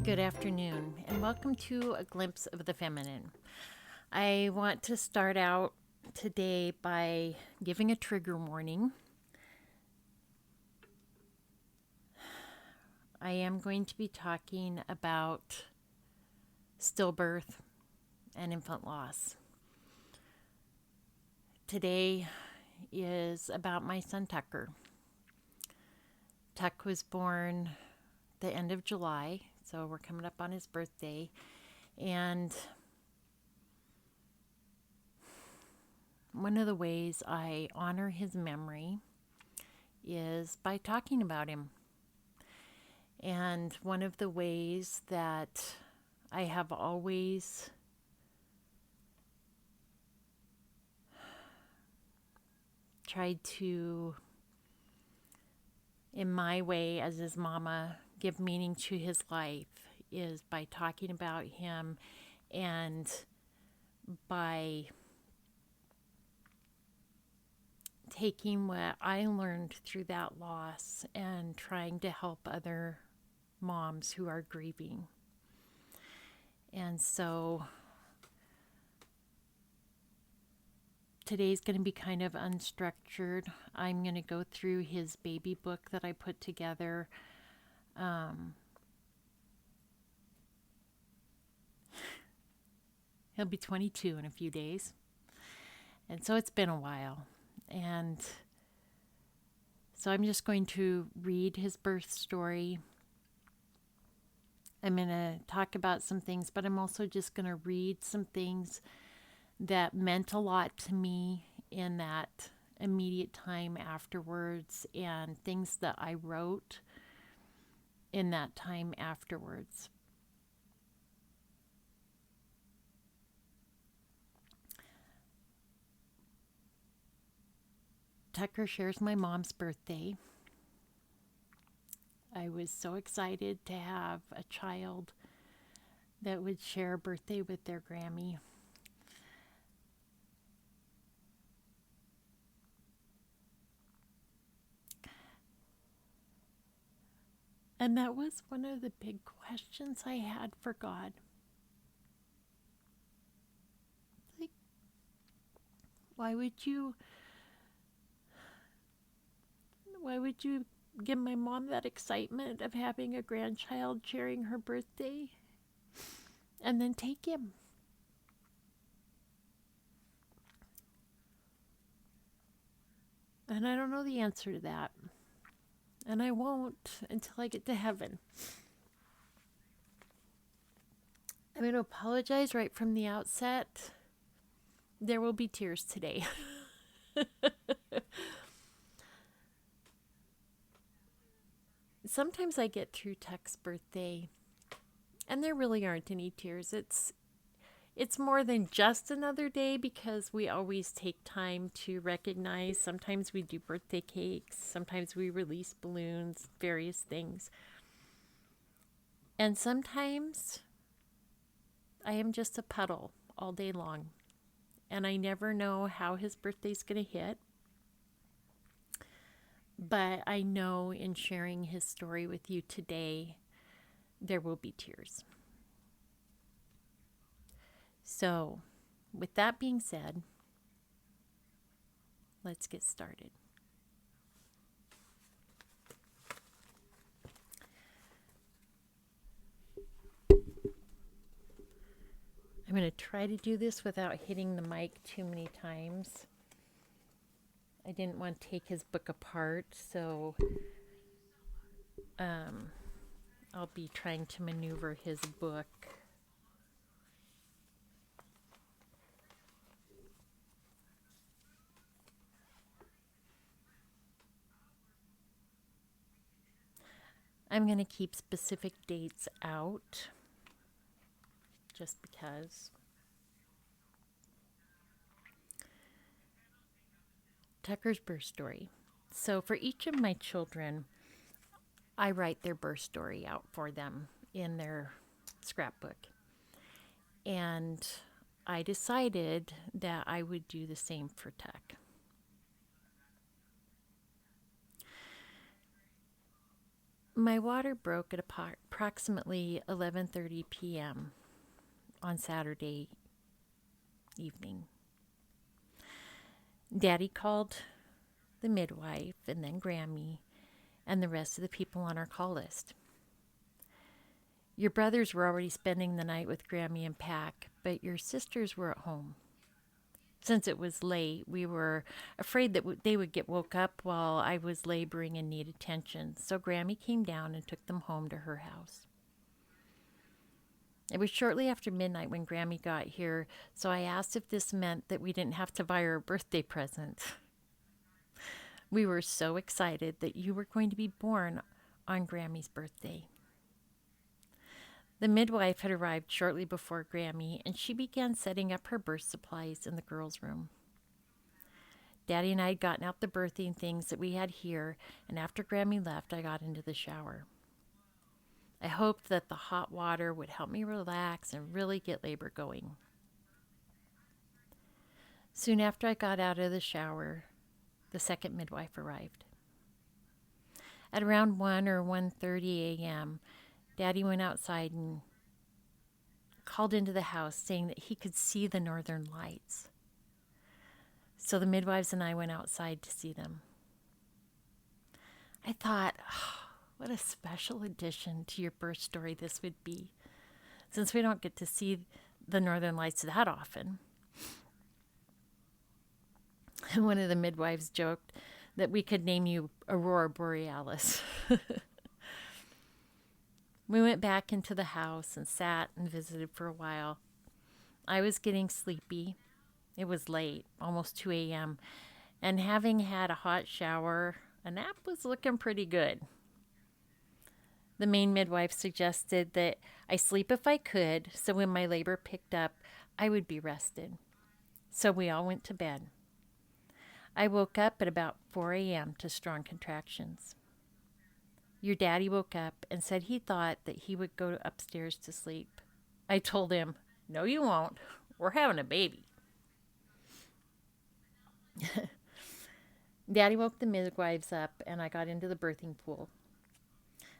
Good afternoon, and welcome to A Glimpse of the Feminine. I want to start out today by giving a trigger warning. I am going to be talking about stillbirth and infant loss. Today is about my son Tucker. Tuck was born the end of July, so we're coming up on his birthday, and one of the ways I honor his memory is by talking about him. And one of the ways that I have always tried to, in my way as his mama, give meaning to his life is by talking about him and by taking what I learned through that loss and trying to help other moms who are grieving. And so today's going to be kind of unstructured. I'm going to go through his baby book that I put together. He'll be 22 in a few days. And so it's been a while. And so I'm just going to read his birth story. I'm going to talk about some things, but I'm also just going to read some things that meant a lot to me in that immediate time afterwards, and things that I wrote in that time afterwards. Tucker shares my mom's birthday. I was so excited to have a child that would share a birthday with their Grammy. And that was one of the big questions I had for God. Like, why would you give my mom that excitement of having a grandchild sharing her birthday and then take him? And I don't know the answer to that. And I won't until I get to heaven. I'm going to apologize right from the outset. There will be tears today. Sometimes I get through Tuck's birthday and there really aren't any tears. It's more than just another day, because we always take time to recognize. Sometimes we do birthday cakes, sometimes we release balloons, various things. And sometimes I am just a puddle all day long, and I never know how his birthday's going to hit. But I know in sharing his story with you today, there will be tears. So, with that being said, let's get started. I'm going to try to do this without hitting the mic too many times. I didn't want to take his book apart, so I'll be trying to maneuver his book. I'm going to keep specific dates out, just because. Tucker's birth story. So for each of my children, I write their birth story out for them in their scrapbook. And I decided that I would do the same for Tuck. My water broke at approximately 11:30 p.m. on Saturday evening. Daddy called the midwife and then Grammy and the rest of the people on our call list. Your brothers were already spending the night with Grammy and Pack, but your sisters were at home. Since it was late, we were afraid that they would get woke up while I was laboring and need attention, so Grammy came down and took them home to her house. It was shortly after midnight when Grammy got here, so I asked if this meant that we didn't have to buy her a birthday present. We were so excited that you were going to be born on Grammy's birthday. The midwife had arrived shortly before Grammy, and she began setting up her birth supplies in the girls' room. Daddy and I had gotten out the birthing things that we had here, and after Grammy left, I got into the shower. I hoped that the hot water would help me relax and really get labor going. Soon after I got out of the shower, the second midwife arrived. At around 1 or 1:30 a.m., Daddy went outside and called into the house saying that he could see the northern lights. So the midwives and I went outside to see them. I thought, what a special addition to your birth story this would be, since we don't get to see the northern lights that often. And one of the midwives joked that we could name you Aurora Borealis. We went back into the house and sat and visited for a while. I was getting sleepy. It was late, almost 2 a.m., and having had a hot shower, a nap was looking pretty good. The main midwife suggested that I sleep if I could, so when my labor picked up, I would be rested. So we all went to bed. I woke up at about 4 a.m. to strong contractions. Your daddy woke up and said he thought that he would go upstairs to sleep. I told him, "No, you won't. We're having a baby." Daddy woke the midwives up and I got into the birthing pool.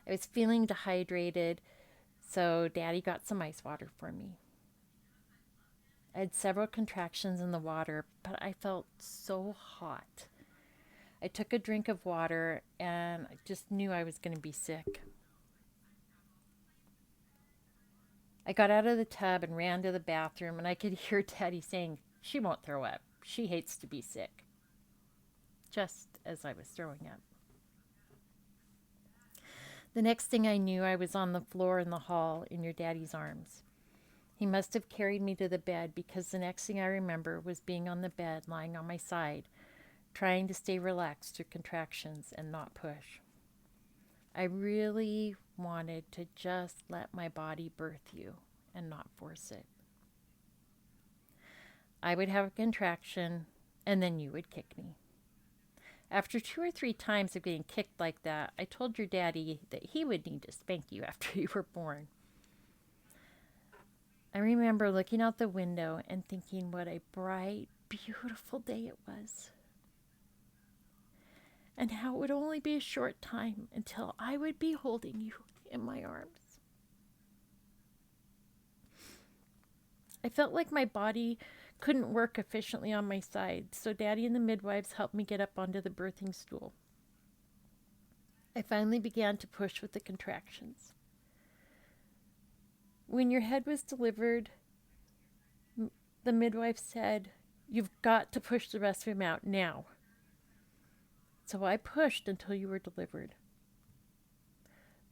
I was feeling dehydrated, so Daddy got some ice water for me. I had several contractions in the water, but I felt so hot. I took a drink of water and I just knew I was going to be sick. I got out of the tub and ran to the bathroom, and I could hear Daddy saying, "She won't throw up. She hates to be sick." Just as I was throwing up. The next thing I knew, I was on the floor in the hall in your daddy's arms. He must have carried me to the bed, because the next thing I remember was being on the bed, lying on my side, trying to stay relaxed through contractions and not push. I really wanted to just let my body birth you and not force it. I would have a contraction, and then you would kick me. After 2 or 3 times of getting kicked like that, I told your daddy that he would need to spank you after you were born. I remember looking out the window and thinking what a bright, beautiful day it was, and how it would only be a short time until I would be holding you in my arms. I felt like my body couldn't work efficiently on my side, so Daddy and the midwives helped me get up onto the birthing stool. I finally began to push with the contractions. When your head was delivered, the midwife said, "You've got to push the rest of him out now." So I pushed until you were delivered.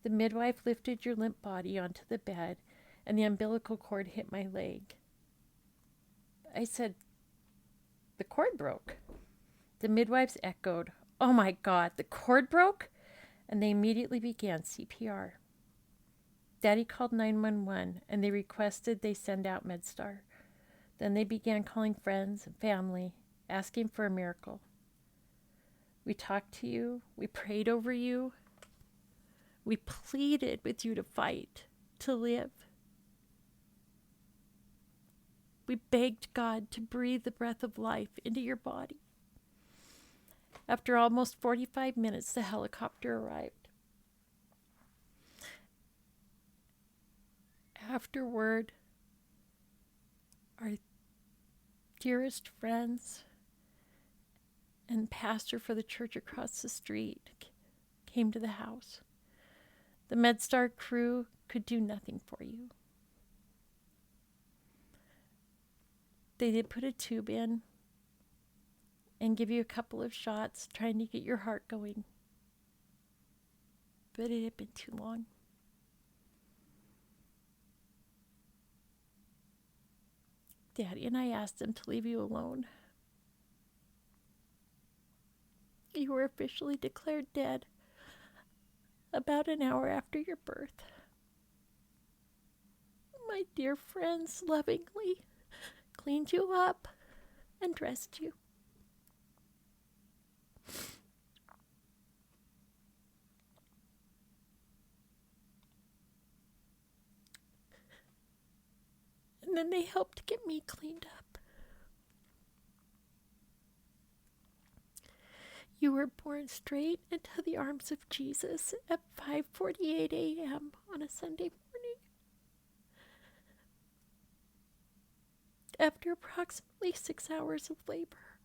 The midwife lifted your limp body onto the bed, and the umbilical cord hit my leg. I said, "The cord broke." The midwives echoed, "Oh my God, the cord broke?" And they immediately began CPR. Daddy called 911, and they requested they send out MedStar. Then they began calling friends and family, asking for a miracle. We talked to you. We prayed over you. We pleaded with you to fight, to live. We begged God to breathe the breath of life into your body. After almost 45 minutes, the helicopter arrived. afterward, our dearest friends and pastor for the church across the street came to the house. The MedStar crew could do nothing for you. They did put a tube in and give you a couple of shots trying to get your heart going. But it had been too long. Daddy and I asked them to leave you alone. You were officially declared dead about an hour after your birth. My dear friends lovingly cleaned you up and dressed you. And then they helped get me cleaned up. You were born straight into the arms of Jesus at 5:48 a.m. on a Sunday morning. After approximately 6 hours of labor.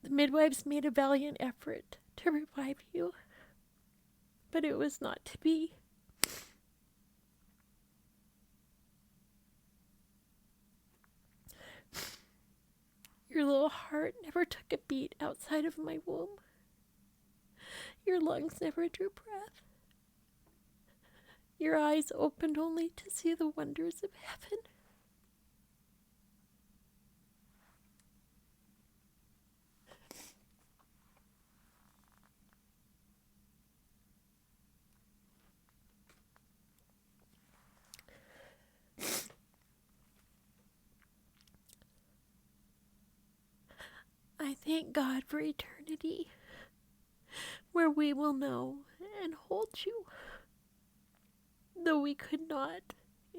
The midwives made a valiant effort to revive you, but it was not to be. Your little heart never took a beat outside of my womb. Your lungs never drew breath. Your eyes opened only to see the wonders of heaven. I thank God for eternity, where we will know and hold you, though we could not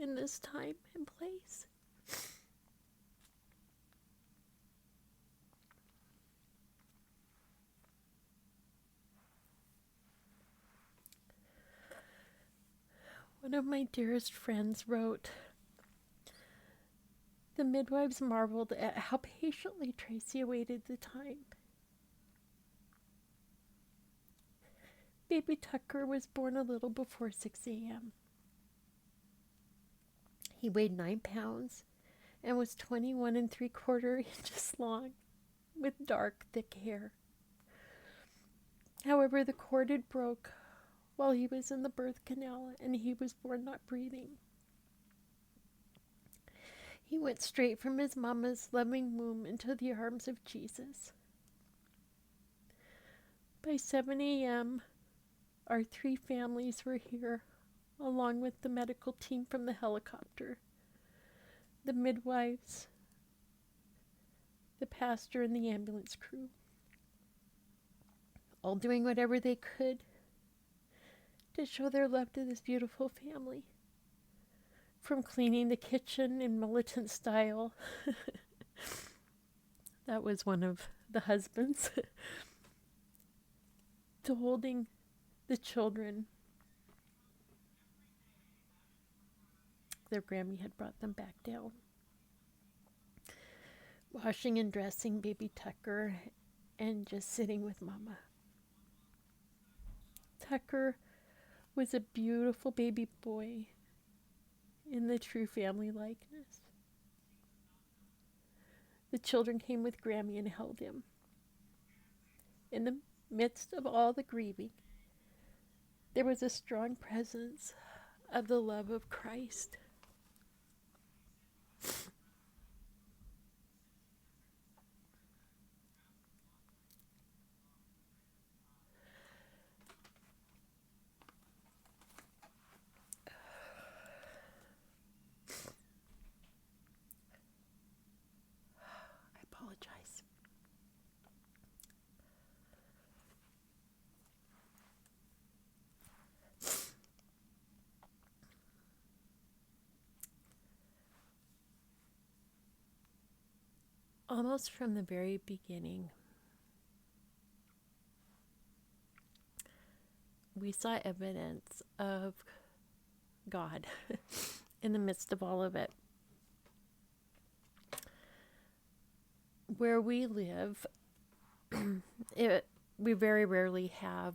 in this time and place. One of my dearest friends wrote, "The midwives marveled at how patiently Tracy awaited the time. Baby Tucker was born a little before 6 a.m. He weighed 9 pounds and was 21 3/4 inches long, with dark, thick hair. However, the cord had broke while he was in the birth canal, and he was born not breathing. He went straight from his mama's loving womb into the arms of Jesus. By 7 a.m., our 3 families were here, along with the medical team from the helicopter, the midwives, the pastor, and the ambulance crew, all doing whatever they could to show their love to this beautiful family. From cleaning the kitchen in militant style, that was one of the husbands, to holding the children. Their Grammy had brought them back down. Washing and dressing baby Tucker and just sitting with Mama. Tucker was a beautiful baby boy in the true family likeness. The children came with Grammy and held him. In the midst of all the grieving, there was a strong presence of the love of Christ. I apologize. Almost from the very beginning, we saw evidence of God in the midst of all of it. Where we live, we very rarely have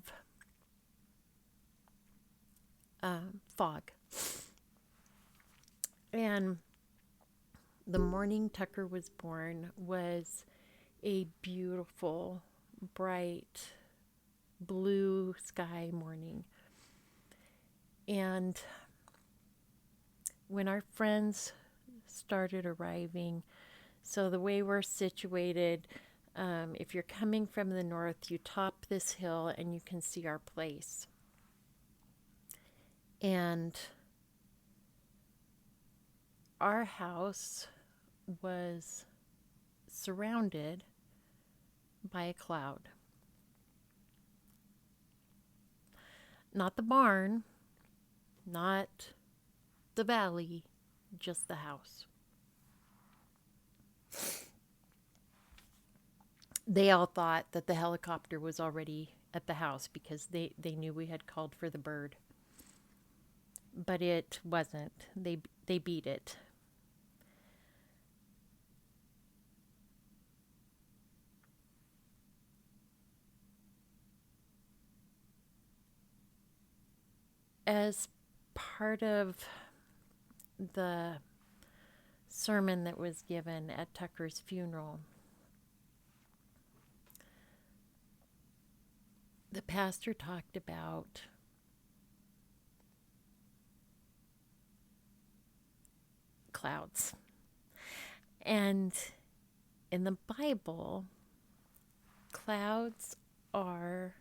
fog. And the morning Tucker was born was a beautiful, bright, blue sky morning. And when our friends started arriving, so the way we're situated, if you're coming from the north, you top this hill and you can see our place. And our house was surrounded by a cloud. Not the barn, not the valley, just the house. They all thought that the helicopter was already at the house because they knew we had called for the bird. But it wasn't. They beat it. As part of the sermon that was given at Tucker's funeral, the pastor talked about clouds. And in the Bible, clouds are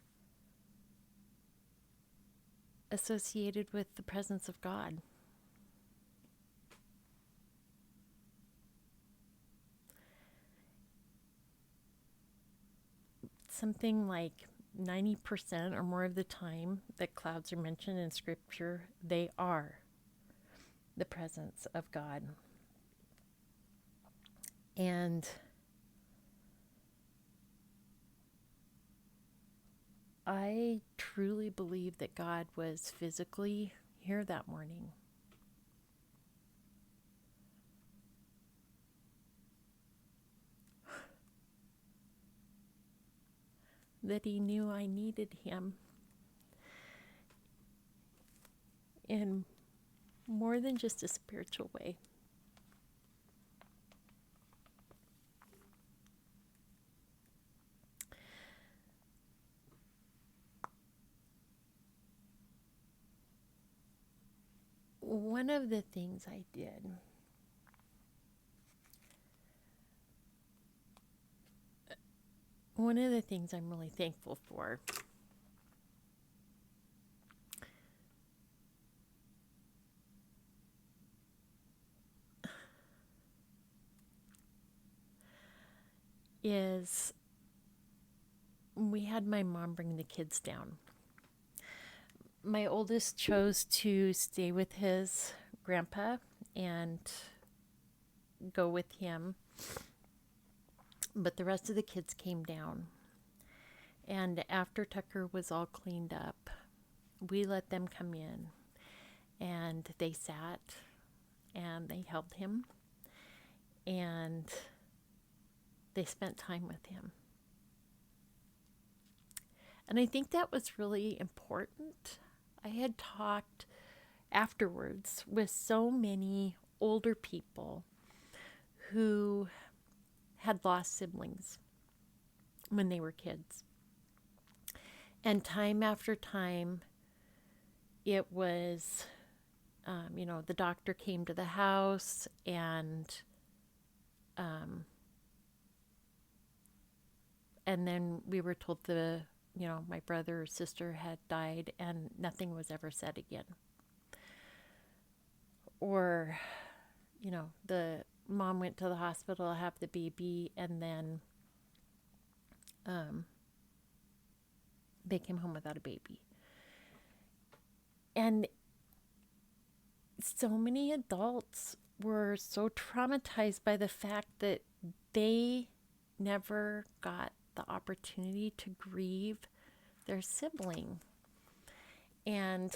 associated with the presence of God. Something like 90% or more of the time that clouds are mentioned in Scripture, they are the presence of God. And I truly believe that God was physically here that morning. That he knew I needed him in more than just a spiritual way. One of the things I did one of the things I'm really thankful for is we had my mom bring the kids down. My oldest chose to stay with his grandpa and go with him, but the rest of the kids came down. And after Tucker was all cleaned up, we let them come in, and they sat and they held him and they spent time with him. And I think that was really important. I had talked afterwards with so many older people who had lost siblings when they were kids. And time after time, it was, the doctor came to the house and then we were told my brother or sister had died and nothing was ever said again. Or, the mom went to the hospital to have the baby and then they came home without a baby. And so many adults were so traumatized by the fact that they never got the opportunity to grieve their sibling. And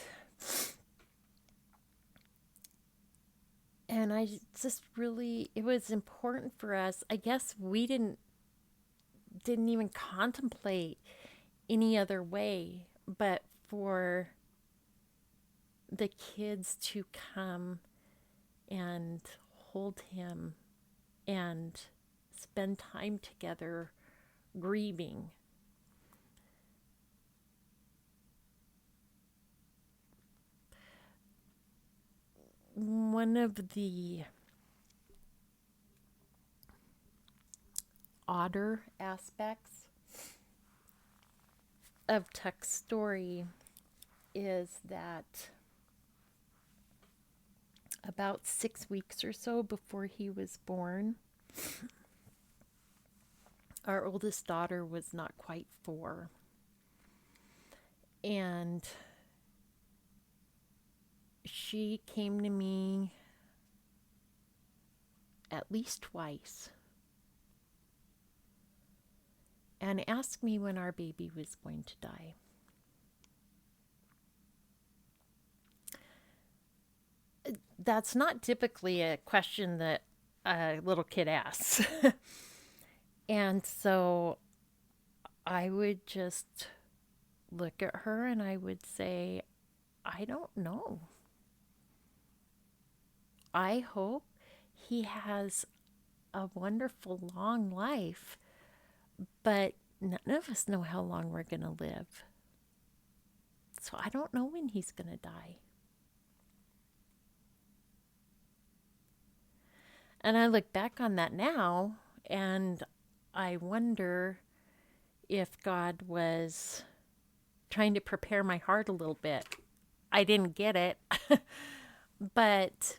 I just really, it was important for us. I guess we didn't even contemplate any other way but for the kids to come and hold him and spend time together grieving. One of the odder aspects of Tuck's story is that about 6 weeks or so before he was born, our oldest daughter was not quite 4. And she came to me at least twice and asked me when our baby was going to die. That's not typically a question that a little kid asks. And so I would just look at her and I would say, I don't know. I hope he has a wonderful long life, but none of us know how long we're going to live. So I don't know when he's going to die. And I look back on that now and I wonder if God was trying to prepare my heart a little bit. I didn't get it, but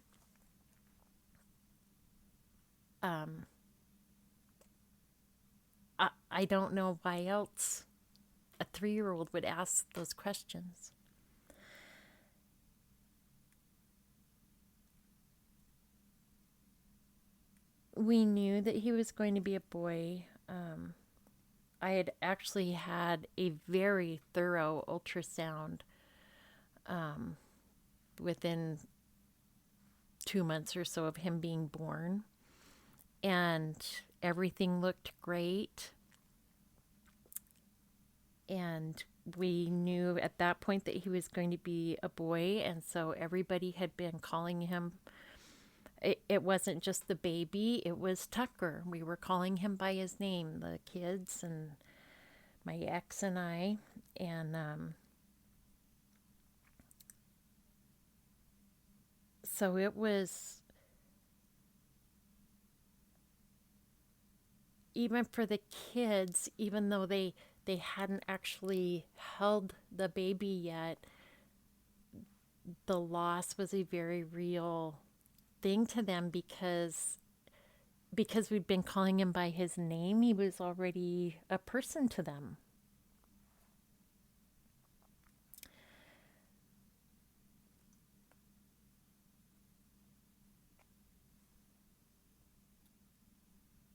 I don't know why else a 3-year-old would ask those questions. We knew that he was going to be a boy. I had actually had a very thorough ultrasound within 2 months or so of him being born. And everything looked great. And we knew at that point that he was going to be a boy. And so everybody had been calling him. It wasn't just the baby, it was Tucker. We were calling him by his name, the kids and my ex and I. And so it was, even for the kids, even though they hadn't actually held the baby yet, the loss was a very real thing to them because we'd been calling him by his name. He was already a person to them.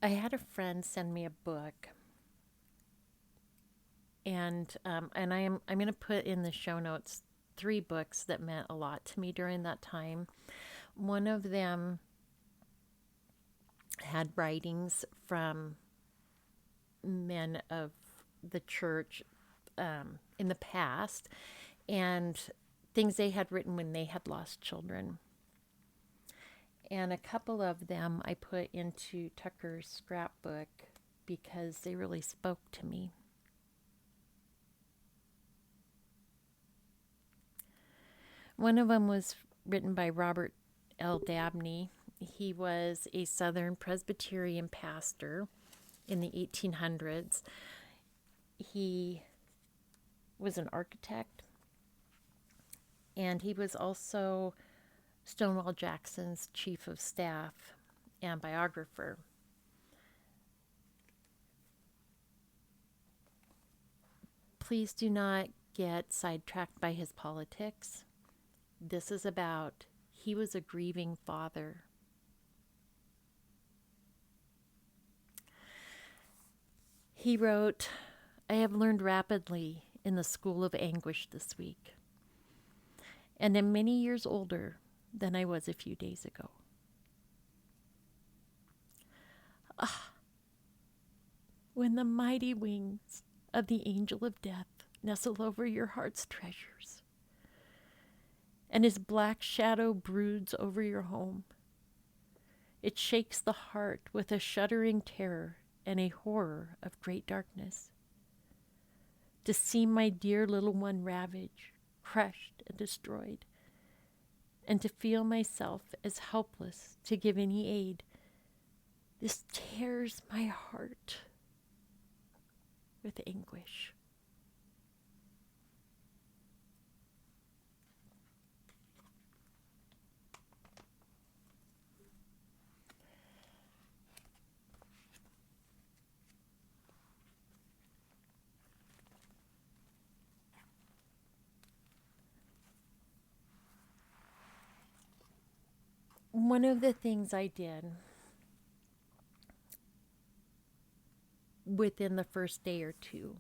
I had a friend send me a book, and I'm going to put in the show notes 3 books that meant a lot to me during that time. One of them had writings from men of the church in the past and things they had written when they had lost children. And a couple of them I put into Tucker's scrapbook because they really spoke to me. One of them was written by Robert L. Dabney. He was a Southern Presbyterian pastor in the 1800s. He was an architect, and he was also Stonewall Jackson's chief of staff and biographer. Please do not get sidetracked by his politics. This is about, he was a grieving father. He wrote, I have learned rapidly in the school of anguish this week. and am many years older than I was a few days ago. Ah, when the mighty wings of the angel of death nestle over your heart's treasures, and his black shadow broods over your home, it shakes the heart with a shuddering terror and a horror of great darkness. To see my dear little one ravaged, crushed, and destroyed, and to feel myself as helpless to give any aid, this tears my heart with anguish. One of the things I did within the first day or two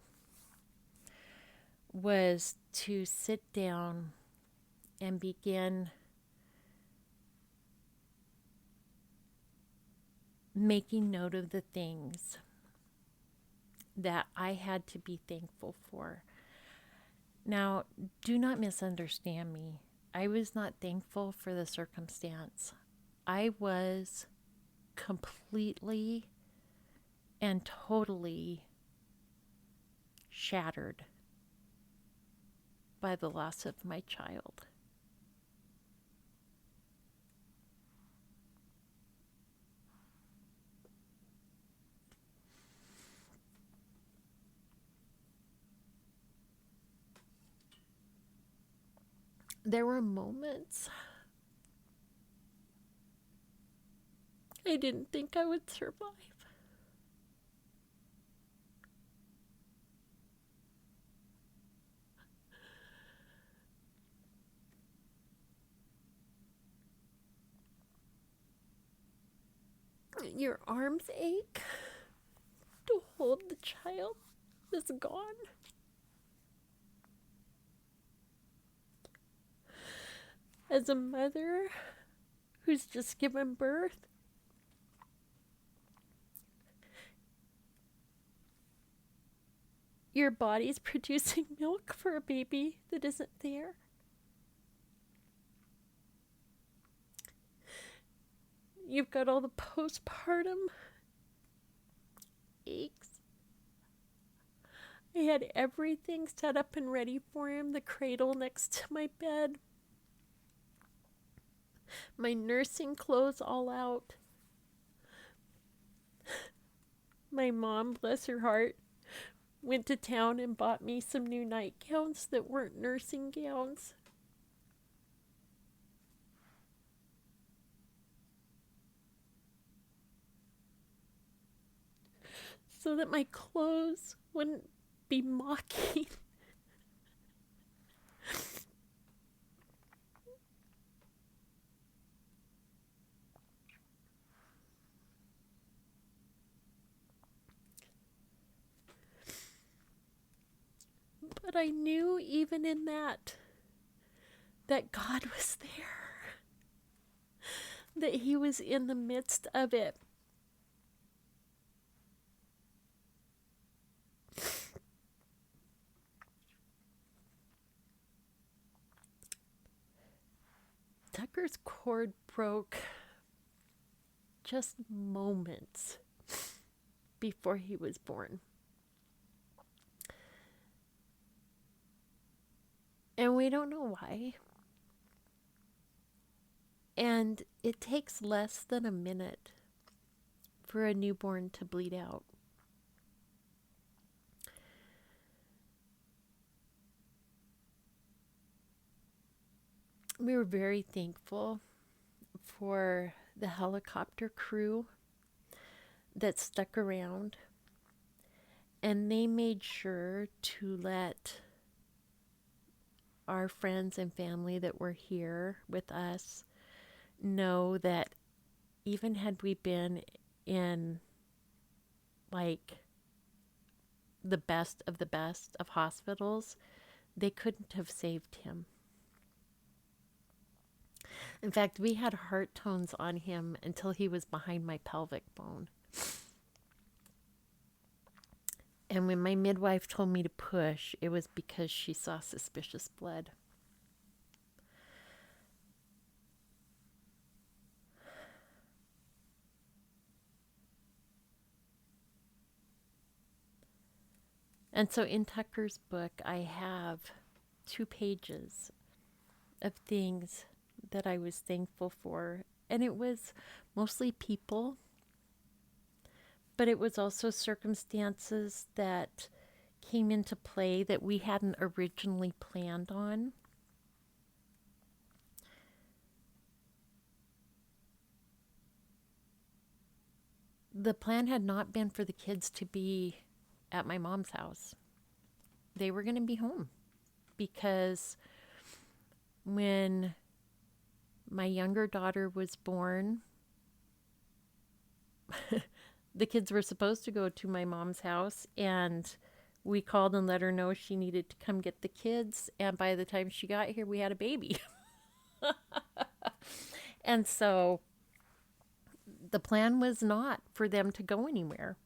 was to sit down and begin making note of the things that I had to be thankful for. Now, do not misunderstand me. I was not thankful for the circumstance. I was completely and totally shattered by the loss of my child. There were moments I didn't think I would survive. Your arms ache to hold the child that's gone. As a mother who's just given birth, your body's producing milk for a baby that isn't there. You've got all the postpartum aches. I had everything set up and ready for him, the cradle next to my bed, my nursing clothes all out. My mom, bless her heart, went to town and bought me some new nightgowns that weren't nursing gowns. So that my clothes wouldn't be mocking. But I knew even in that God was there, that he was in the midst of it. Tucker's cord broke just moments before he was born. And we don't know why. And it takes less than a minute for a newborn to bleed out. We were very thankful for the helicopter crew that stuck around, and they made sure to let our friends and family that were here with us know that even had we been in like the best of hospitals, they couldn't have saved him. In fact, we had heart tones on him until he was behind my pelvic bone. And when my midwife told me to push, it was because she saw suspicious blood. And so in Tucker's book, I have 2 pages of things that I was thankful for. And it was mostly people, but it was also circumstances that came into play that we hadn't originally planned on. The plan had not been for the kids to be at my mom's house. They were going to be home because when my younger daughter was born, the kids were supposed to go to my mom's house, and we called and let her know she needed to come get the kids. And by the time she got here, we had a baby. And so the plan was not for them to go anywhere.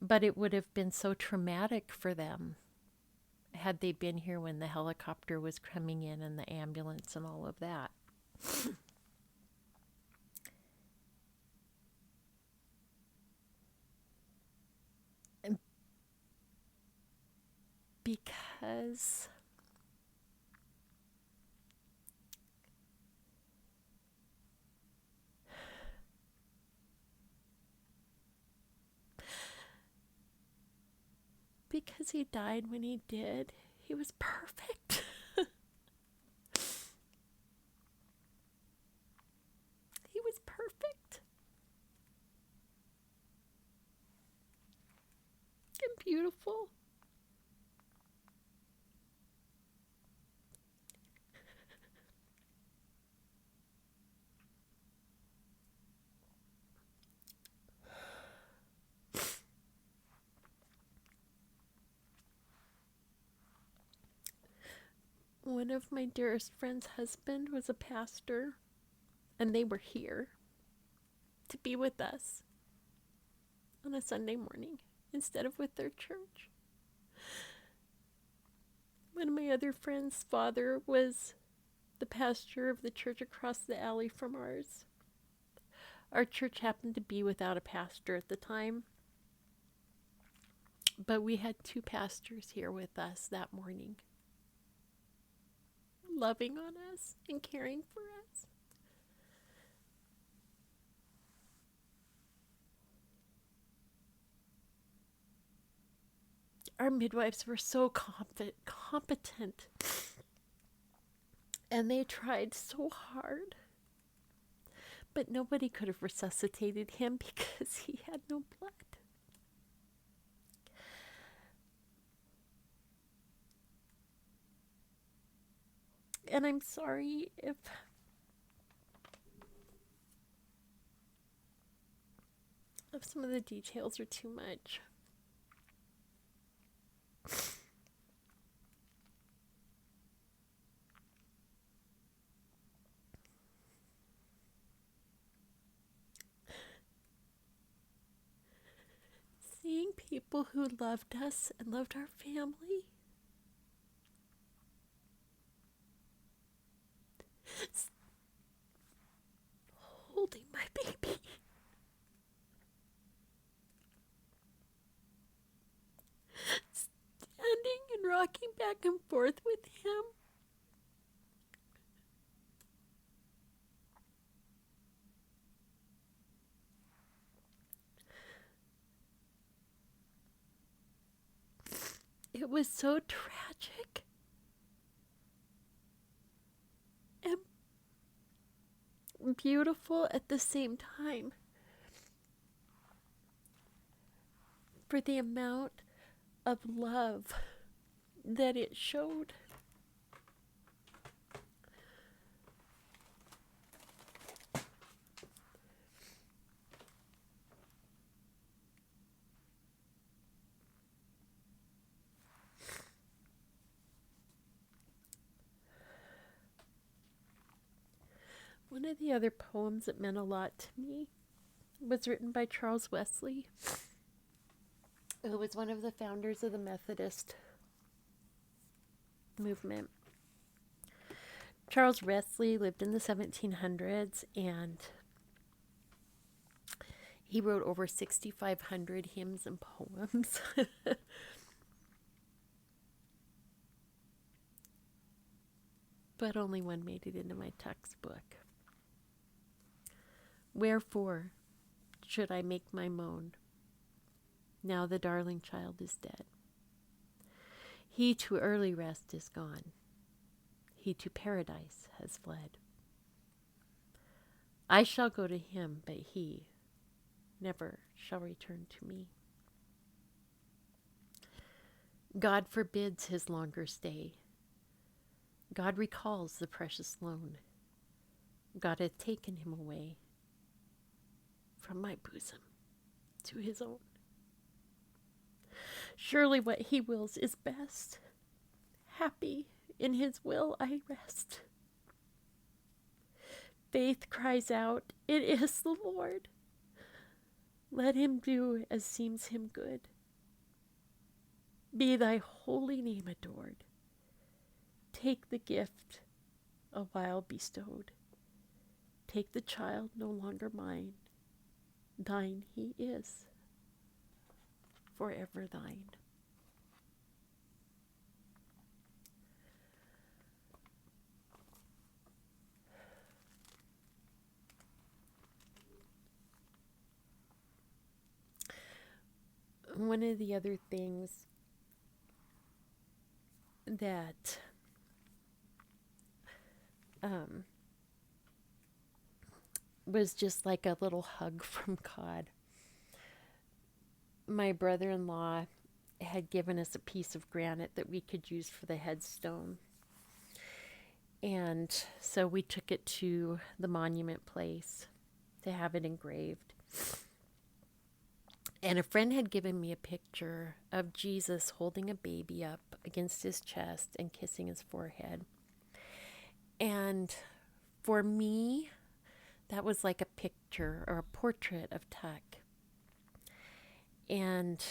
But it would have been so traumatic for them had they been here when the helicopter was coming in and the ambulance and all of that. And because he died when he did, he was perfect. He was perfect and beautiful. One of my dearest friend's husband was a pastor, and they were here to be with us on a Sunday morning instead of with their church. One of my other friend's father was the pastor of the church across the alley from ours. Our church happened to be without a pastor at the time, but we had 2 pastors here with us that morning, loving on us and caring for us. Our midwives were so competent, and they tried so hard, but nobody could have resuscitated him because he had no blood. And I'm sorry if some of the details are too much. Seeing people who loved us and loved our family holding my baby, standing and rocking back and forth with him, it was so tragic and beautiful at the same time for the amount of love that it showed. One of the other poems that meant a lot to me was written by Charles Wesley, who was one of the founders of the Methodist movement. Charles Wesley lived in the 1700s, and he wrote over 6,500 hymns and poems. But only one made it into my textbook. Wherefore should I make my moan? Now the darling child is dead. He to early rest is gone. He to paradise has fled. I shall go to him, but he never shall return to me. God forbids his longer stay. God recalls the precious loan. God hath taken him away from my bosom to his own. Surely what he wills is best. Happy in his will I rest. Faith cries out, it is the Lord. Let him do as seems him good. Be thy holy name adored. Take the gift a while bestowed. Take the child no longer mine. Thine he is, forever thine. One of the other things that was just like a little hug from God. My brother-in-law had given us a piece of granite that we could use for the headstone. And so we took it to the monument place to have it engraved. And a friend had given me a picture of Jesus holding a baby up against his chest and kissing his forehead. And for me, that was like a picture or a portrait of Tuck. And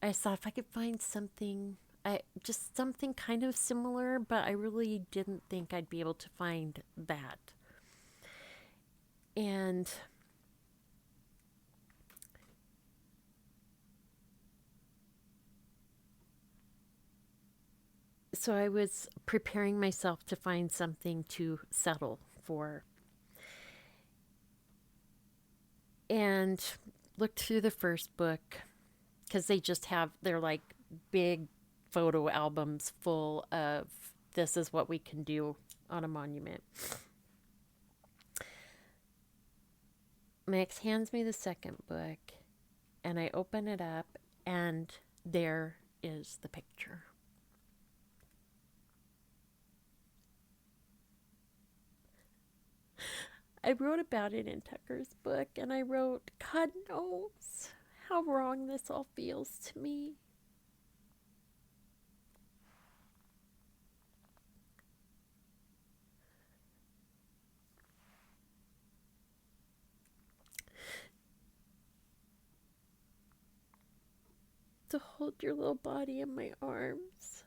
I thought if I could find something, just something kind of similar, but I really didn't think I'd be able to find that. And so I was preparing myself to find something to settle for. And looked through the first book, because they're like big photo albums full of this is what we can do on a monument. Max hands me the second book, and I open it up, and there is the picture. I wrote about it in Tucker's book, and I wrote, God knows how wrong this all feels to me. To hold your little body in my arms.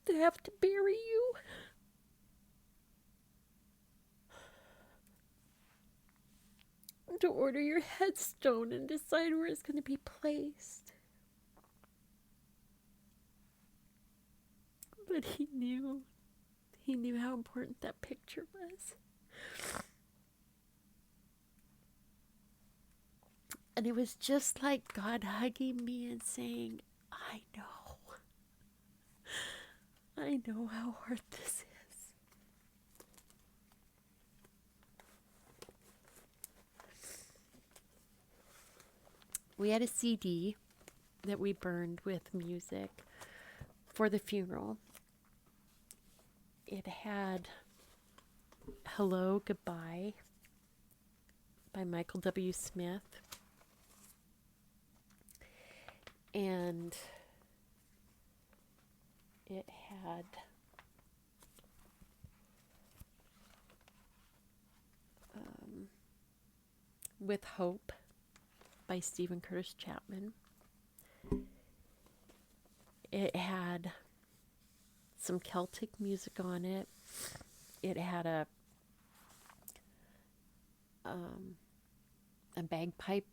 To have to bury you. To order your headstone and decide where it's going to be placed. But he knew how important that picture was. And it was just like God hugging me and saying, I know how hard this is. We had a CD that we burned with music for the funeral. It had Hello, Goodbye by Michael W. Smith. And it had With Hope by Stephen Curtis Chapman. It had some Celtic music on it. It had a bagpipe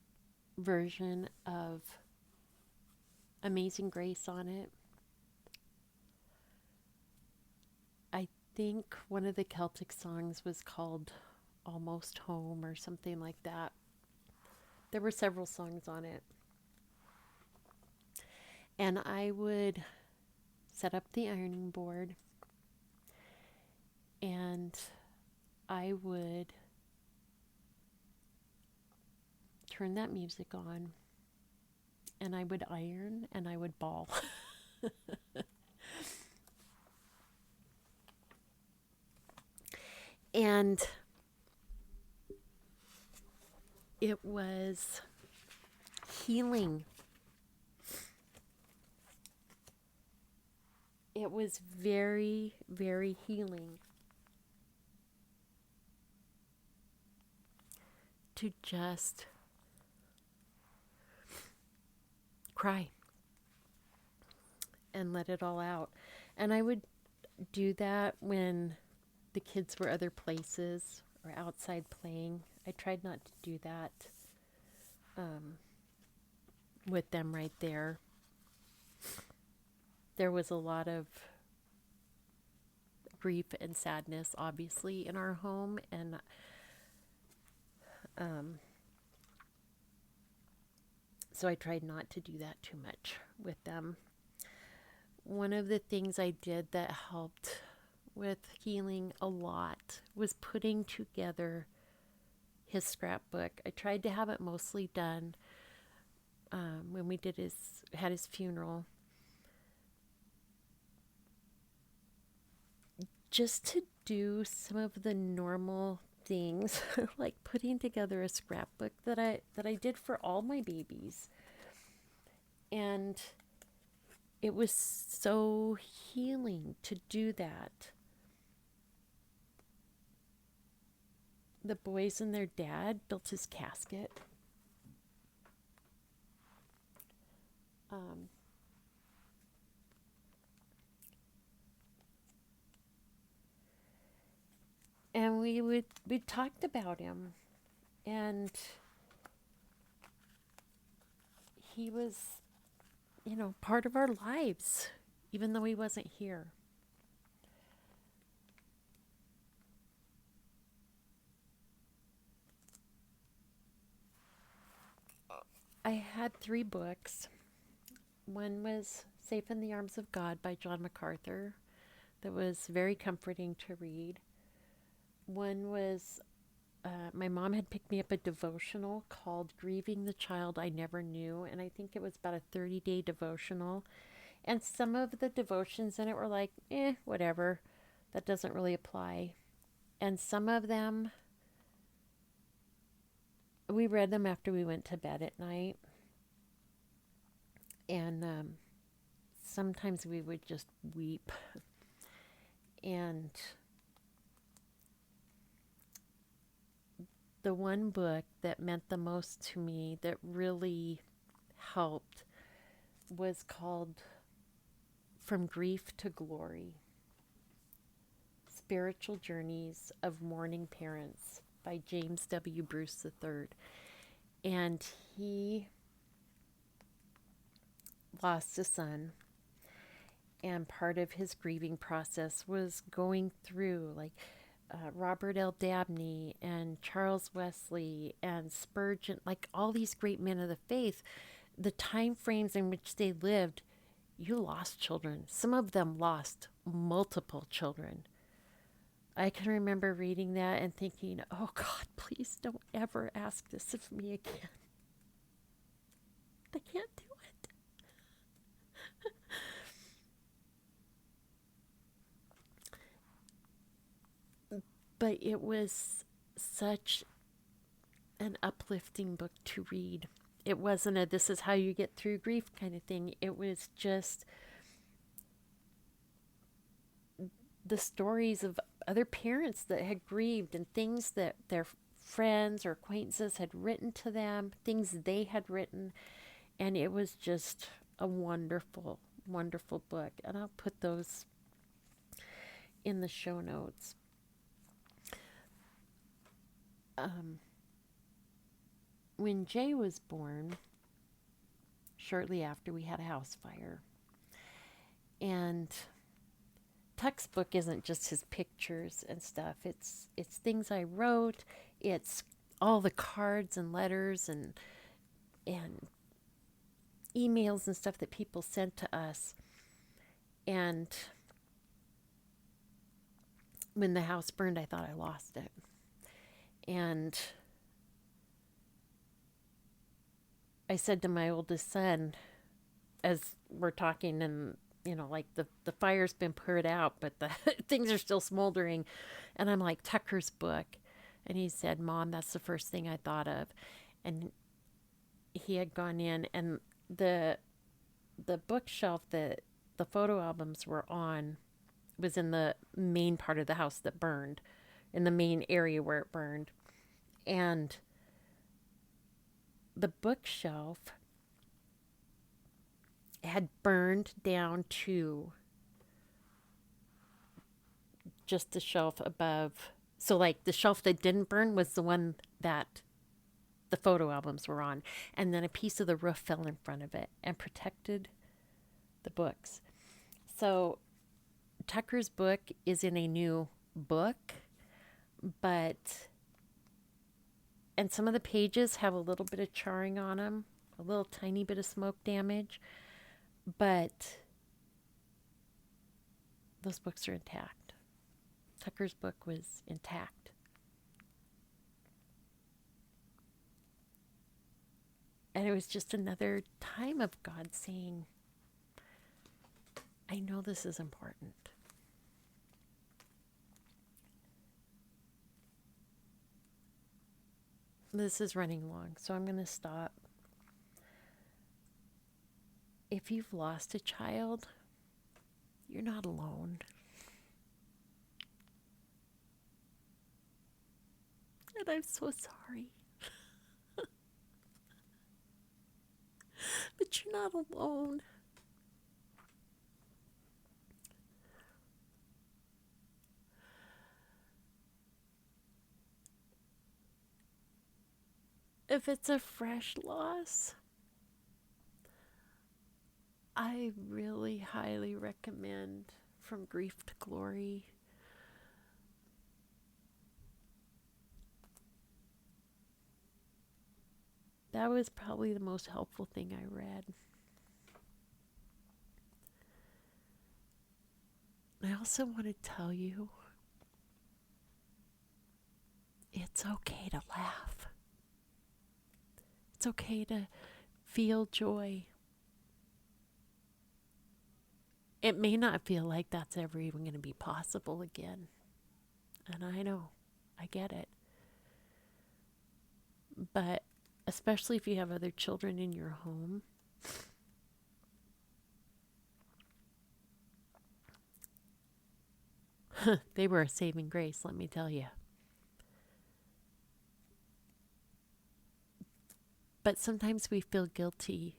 version of Amazing Grace on it. I think one of the Celtic songs was called Almost Home or something like that. There were several songs on it. And I would set up the ironing board and I would turn that music on and I would iron and I would bawl. And it was healing. It was very, very healing to just cry and let it all out. And I would do that when the kids were other places or outside playing. I tried not to do that with them right there. There was a lot of grief and sadness, obviously, in our home, and so I tried not to do that too much with them. One of the things I did that helped with healing a lot was putting together his scrapbook. I tried to have it mostly done when we had his funeral, just to do some of the normal things like putting together a scrapbook that I did for all my babies. And it was so healing to do that. The boys and their dad built his casket. And we talked about him, and he was, part of our lives, even though he wasn't here. I had 3 books. One was Safe in the Arms of God by John MacArthur. That was very comforting to read. One was, my mom had picked me up a devotional called Grieving the Child I Never Knew. And I think it was about a 30-day devotional. And some of the devotions in it were like, whatever. That doesn't really apply. And some of them, we read them after we went to bed at night. And sometimes we would just weep. And the one book that meant the most to me, that really helped, was called From Grief to Glory: Spiritual Journeys of Mourning Parents by James W. Bruce III. And he lost a son, and part of his grieving process was going through Robert L. Dabney and Charles Wesley and Spurgeon, all these great men of the faith, the time frames in which they lived. You lost children. Some of them lost multiple children. I can remember reading that and thinking, oh God, please don't ever ask this of me again. I can't do it. But it was such an uplifting book to read. It wasn't a this is how you get through grief kind of thing. It was just the stories of other parents that had grieved and things that their friends or acquaintances had written to them, things they had written. And it was just a wonderful, wonderful book. And I'll put those in the show notes. When Jay was born, shortly after, we had a house fire. And Tuck's book isn't just his pictures and stuff. It's things I wrote. It's all the cards and letters and emails and stuff that people sent to us. And when the house burned, I thought I lost it. And I said to my oldest son, as we're talking, and like the fire's been put out, but the things are still smoldering. And I'm like, Tucker's book. And he said, Mom, that's the first thing I thought of. And he had gone in, and the bookshelf that the photo albums were on was in the main part of the house that burned, in the main area where it burned. And the bookshelf had burned down to just the shelf above. So like the shelf that didn't burn was the one that the photo albums were on. And then a piece of the roof fell in front of it and protected the books. So Tucker's book is in a new book, and some of the pages have a little bit of charring on them, a little tiny bit of smoke damage, but those books are intact. Tucker's book was intact. And it was just another time of God saying, I know this is important. This is running long, so I'm going to stop. If you've lost a child, you're not alone. And I'm so sorry. But you're not alone. If it's a fresh loss, I really highly recommend From Grief to Glory. That was probably the most helpful thing I read. I also want to tell you, it's okay to laugh. It's okay to feel joy. It may not feel like that's ever even going to be possible again. And I know, I get it. But especially if you have other children in your home, they were a saving grace, let me tell you. But sometimes we feel guilty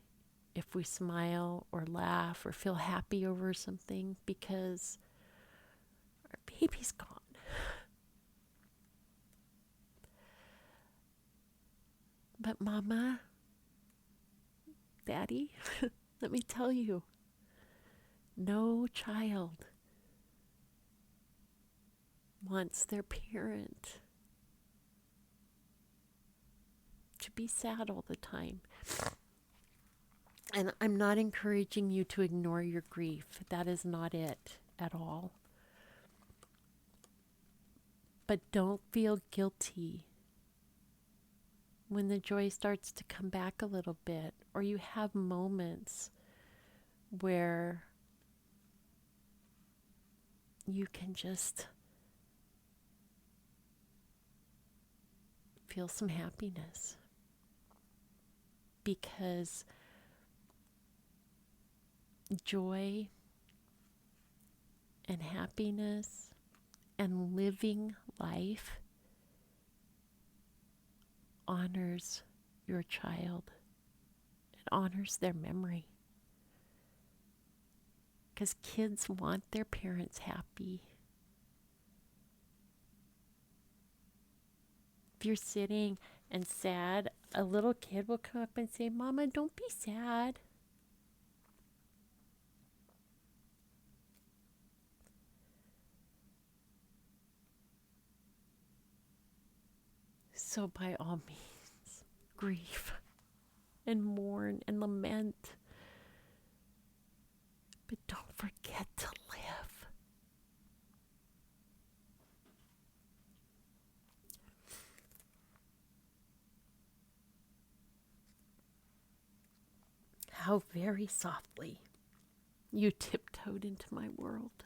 if we smile or laugh or feel happy over something because our baby's gone. But Mama, Daddy, let me tell you, no child wants their parent to be sad all the time. And I'm not encouraging you to ignore your grief. That is not it at all. But don't feel guilty when the joy starts to come back a little bit, or you have moments where you can just feel some happiness. Because joy and happiness and living life honors your child. It honors their memory. Because kids want their parents happy. If you're sitting and sad, a little kid will come up and say, "Mama, don't be sad." So by all means, grieve and mourn and lament. But don't forget to live. How very softly you tiptoed into my world.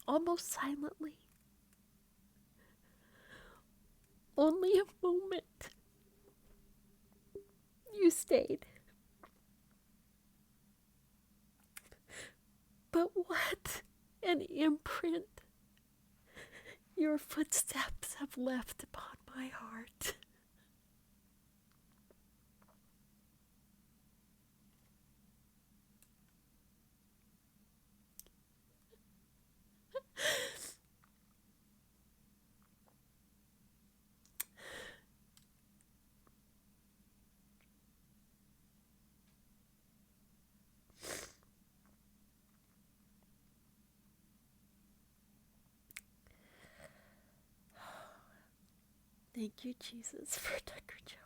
Almost silently. Only a moment. You stayed. But what an imprint your footsteps have left upon my heart. Thank you, Jesus, for Tucker Joe.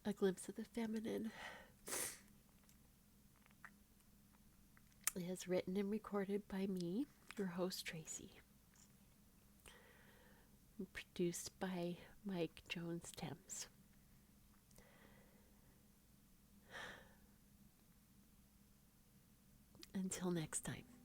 A Glimpse of the Feminine is written and recorded by me, your host, Tracy. And produced by Mike Jones-Thames. Until next time.